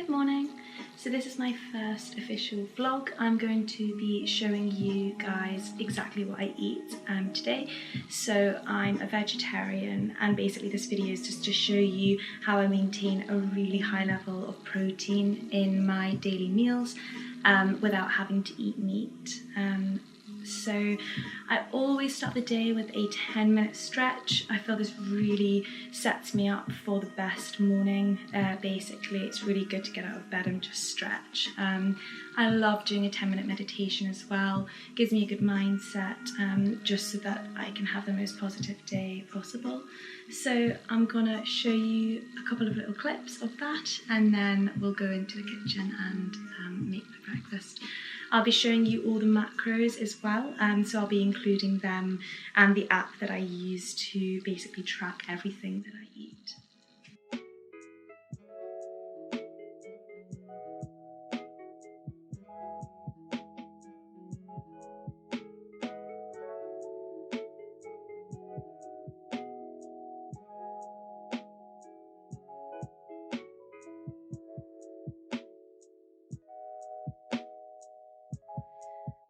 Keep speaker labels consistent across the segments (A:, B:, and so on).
A: Good morning. So this is my first official vlog. I'm going to be showing you guys exactly what I eat today. So I'm a vegetarian, and basically this video is just to show you how I maintain a really high level of protein in my daily meals without having to eat meat. So I always start the day with a 10-minute stretch. I feel this really sets me up for the best morning. Basically, it's really good to get out of bed and just stretch. I love doing a 10-minute meditation as well. It gives me a good mindset just so that I can have the most positive day possible. So I'm gonna show you a couple of little clips of that, and then we'll go into the kitchen and make my breakfast. I'll be showing you all the macros as well, so I'll be including them and the app that I use to basically track everything that I eat.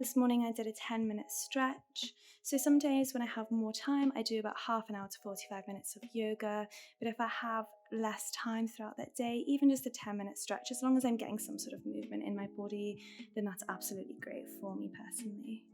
A: This morning I did a 10-minute stretch. So some days when I have more time, I do about half an hour to 45 minutes of yoga. But if I have less time throughout that day, even just a 10-minute stretch, as long as I'm getting some sort of movement in my body, then that's absolutely great for me personally.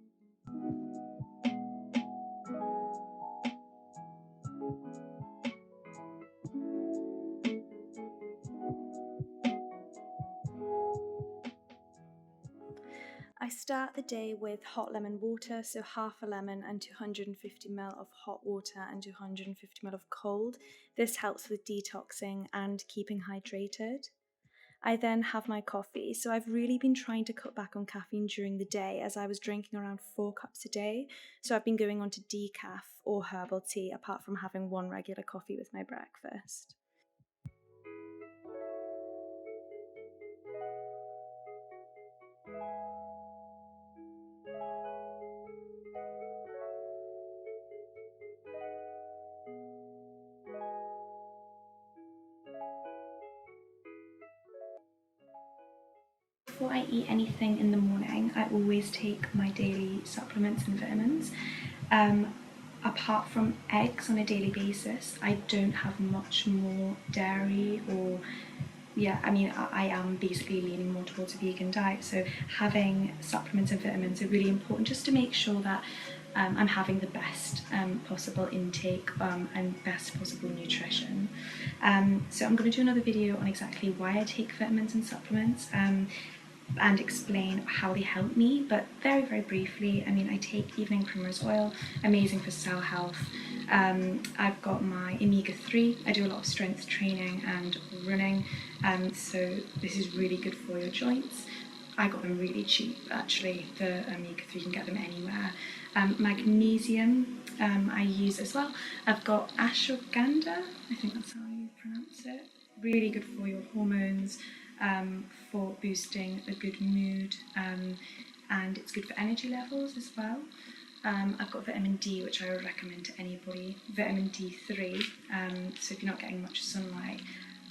A: I start the day with hot lemon water, so half a lemon and 250 ml of hot water and 250 ml of cold. This helps with detoxing and keeping hydrated. I then have my coffee. So I've really been trying to cut back on caffeine during the day, as I was drinking around 4 cups a day. So I've been going on to decaf or herbal tea, apart from having one regular coffee with my breakfast. Before I eat anything in the morning, I always take my daily supplements and vitamins. Apart from eggs on a daily basis, I don't have much more dairy or I am basically leaning more towards a vegan diet, so having supplements and vitamins are really important just to make sure that I'm having the best possible intake and best possible nutrition. So I'm going to do another video on exactly why I take vitamins and supplements and explain how they help me, but very briefly, I take evening primrose oil, amazing for cell health. I've got my omega-3. I do a lot of strength training and running, so this is really good for your joints. I got them really cheap, actually. The omega-3, you can get them anywhere. Magnesium I use as well. I've got ashwagandha, I think that's how you pronounce it. Really good for your hormones, for boosting a good mood, and it's good for energy levels as well. I've got vitamin D, which I would recommend to anybody. Vitamin D3, so if you're not getting much sunlight,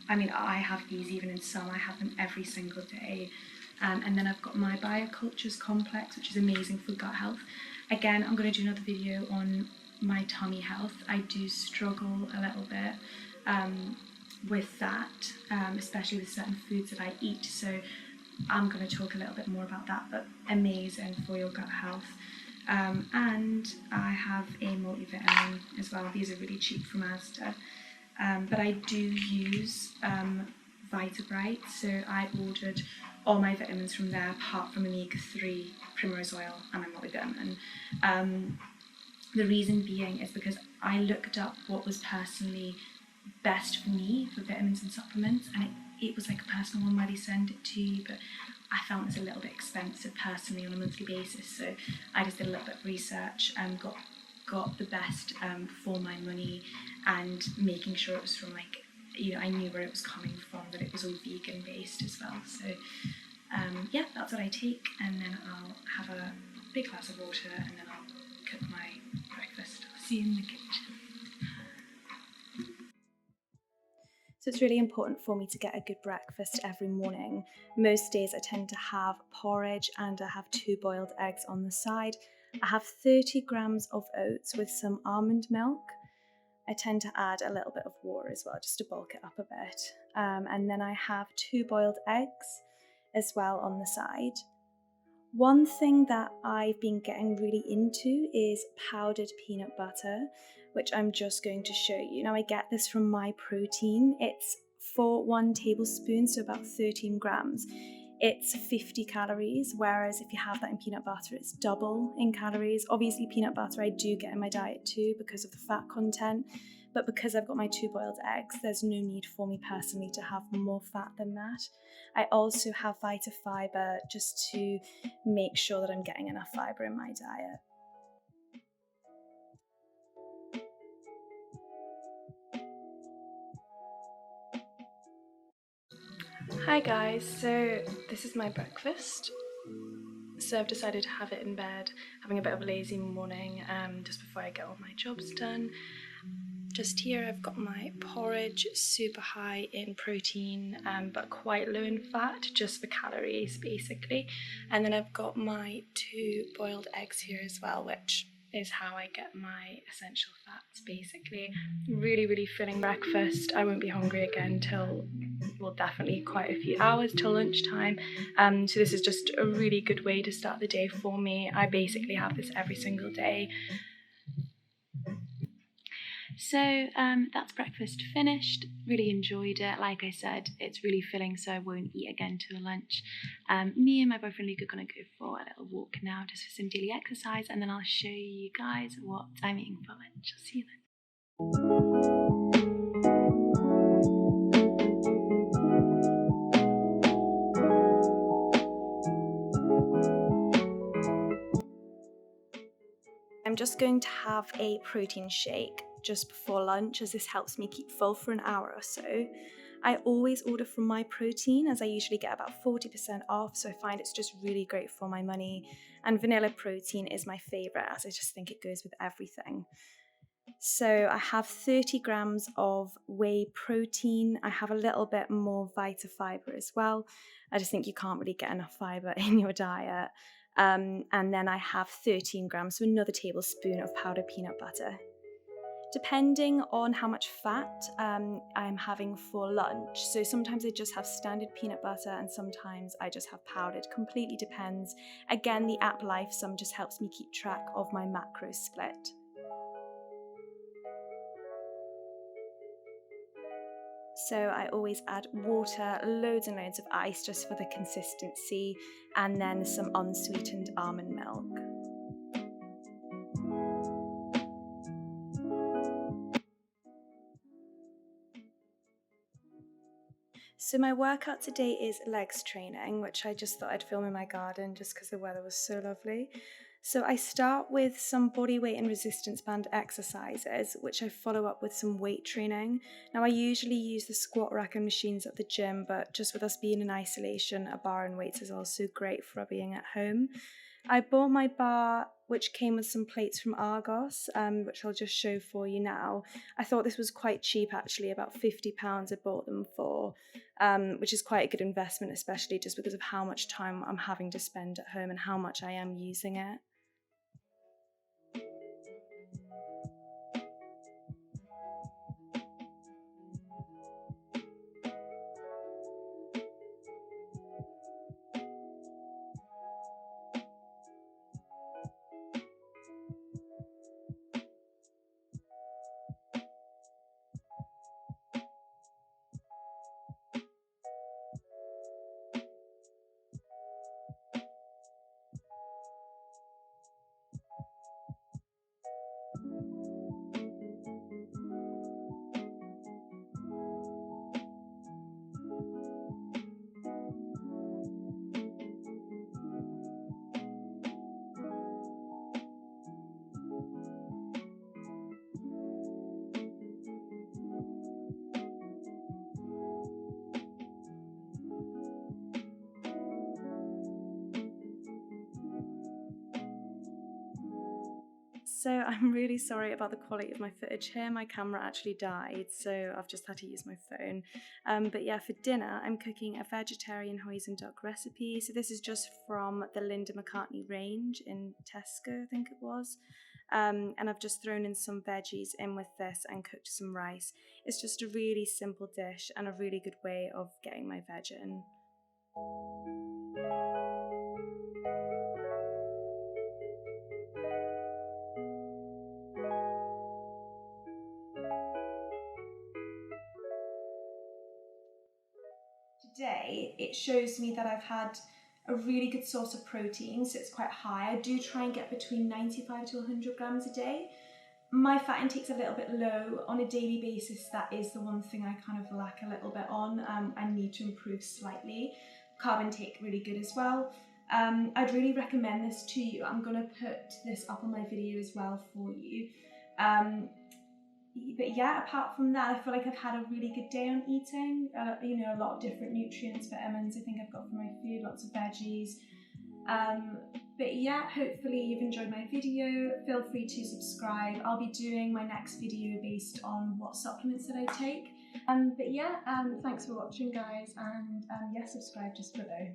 A: I have these even in summer. I have them every single day. And then I've got my Biocultures complex, which is amazing for gut health. Again, I'm going to do another video on my tummy health. I do struggle a little bit with that, especially with certain foods that I eat, so I'm going to talk a little bit more about that, but amazing for your gut health. And I have a multivitamin as well. These are really cheap from Asda, but I do use Vitabright, so I ordered all my vitamins from there apart from omega-3, primrose oil and my multivitamin. The reason being is because I looked up what was personally best for me for vitamins and supplements, and it was like a personal one where they send it to you, but I found this a little bit expensive personally on a monthly basis, so I just did a little bit of research and got the best for my money, and making sure it was from I knew where it was coming from, that it was all vegan based as well. So yeah, that's what I take, and then I'll have a big glass of water, and then I'll cook my breakfast. I'll see you in the kitchen. So it's really important for me to get a good breakfast every morning. Most days I tend to have porridge and I have 2 boiled eggs on the side. I have 30 grams of oats with some almond milk. I tend to add a little bit of water as well, just to bulk it up a bit. And then I have 2 boiled eggs as well on the side. One thing that I've been getting really into is powdered peanut butter, which I'm just going to show you. Now I get this from Myprotein. It's for 1 tablespoon, so about 13 grams. It's 50 calories, whereas if you have that in peanut butter, it's double in calories. Obviously, peanut butter I do get in my diet too because of the fat content, but because I've got my 2 boiled eggs, there's no need for me personally to have more fat than that. I also have VitaFiber just to make sure that I'm getting enough fiber in my diet. Hi guys, so this is my breakfast. So I've decided to have it in bed, having a bit of a lazy morning just before I get all my jobs done. Just here I've got my porridge, super high in protein but quite low in fat, just for calories basically. And then I've got my 2 boiled eggs here as well, which is how I get my essential fats basically. Really, really filling breakfast. I won't be hungry again till, well, definitely quite a few hours till lunchtime. So this is just a really good way to start the day for me. I basically have this every single day. So that's breakfast finished. Really enjoyed it. Like I said, it's really filling, so I won't eat again till lunch. Me and my boyfriend Luke are going to go for a little walk now, just for some daily exercise, and then I'll show you guys what I'm eating for lunch. I'll see you then. I'm just going to have a protein shake just before lunch, as this helps me keep full for an hour or so. I always order from Myprotein, as I usually get about 40% off, so I find it's just really great for my money. And vanilla protein is my favourite, as I just think it goes with everything. So I have 30 grams of whey protein. I have a little bit more VitaFiber as well. I just think you can't really get enough fiber in your diet. And then I have 13 grams, so another tablespoon of powdered peanut butter. Depending on how much fat I'm having for lunch, so sometimes I just have standard peanut butter and sometimes I just have powdered, completely depends. Again, the app LifeSum just helps me keep track of my macro split. So I always add water, loads and loads of ice just for the consistency, and then some unsweetened almond milk. So my workout today is legs training, which I just thought I'd film in my garden just because the weather was so lovely. So I start with some body weight and resistance band exercises, which I follow up with some weight training. Now I usually use the squat rack and machines at the gym, but just with us being in isolation, a bar and weights is also great for being at home. I bought my bar, which came with some plates from Argos, which I'll just show for you now. I thought this was quite cheap actually, about £50 I bought them for, which is quite a good investment, especially just because of how much time I'm having to spend at home and how much I am using it.
B: So I'm really sorry about the quality of my footage here. My camera actually died, so I've just had to use my phone. But yeah, for dinner, I'm cooking a vegetarian hoisin duck recipe. So this is just from the Linda McCartney range in Tesco, I think it was. And I've just thrown in some veggies in with this and cooked some rice. It's just a really simple dish and a really good way of getting my veg in. Today, it shows me that I've had a really good source of protein, so it's quite high. I do try and get between 95 to 100 grams a day. My fat intake's a little bit low. On a daily basis, that is the one thing I kind of lack a little bit on. I need to improve slightly. Carb intake really good as well. I'd really recommend this to you. I'm going to put this up on my video as well for you. But yeah, apart from that, I feel like I've had a really good day on eating. A lot of different nutrients, vitamins I think I've got from my food, lots of veggies. But yeah, hopefully you've enjoyed my video. Feel free to subscribe. I'll be doing my next video based on what supplements that I take. But yeah, thanks for watching guys, and yeah, subscribe just below.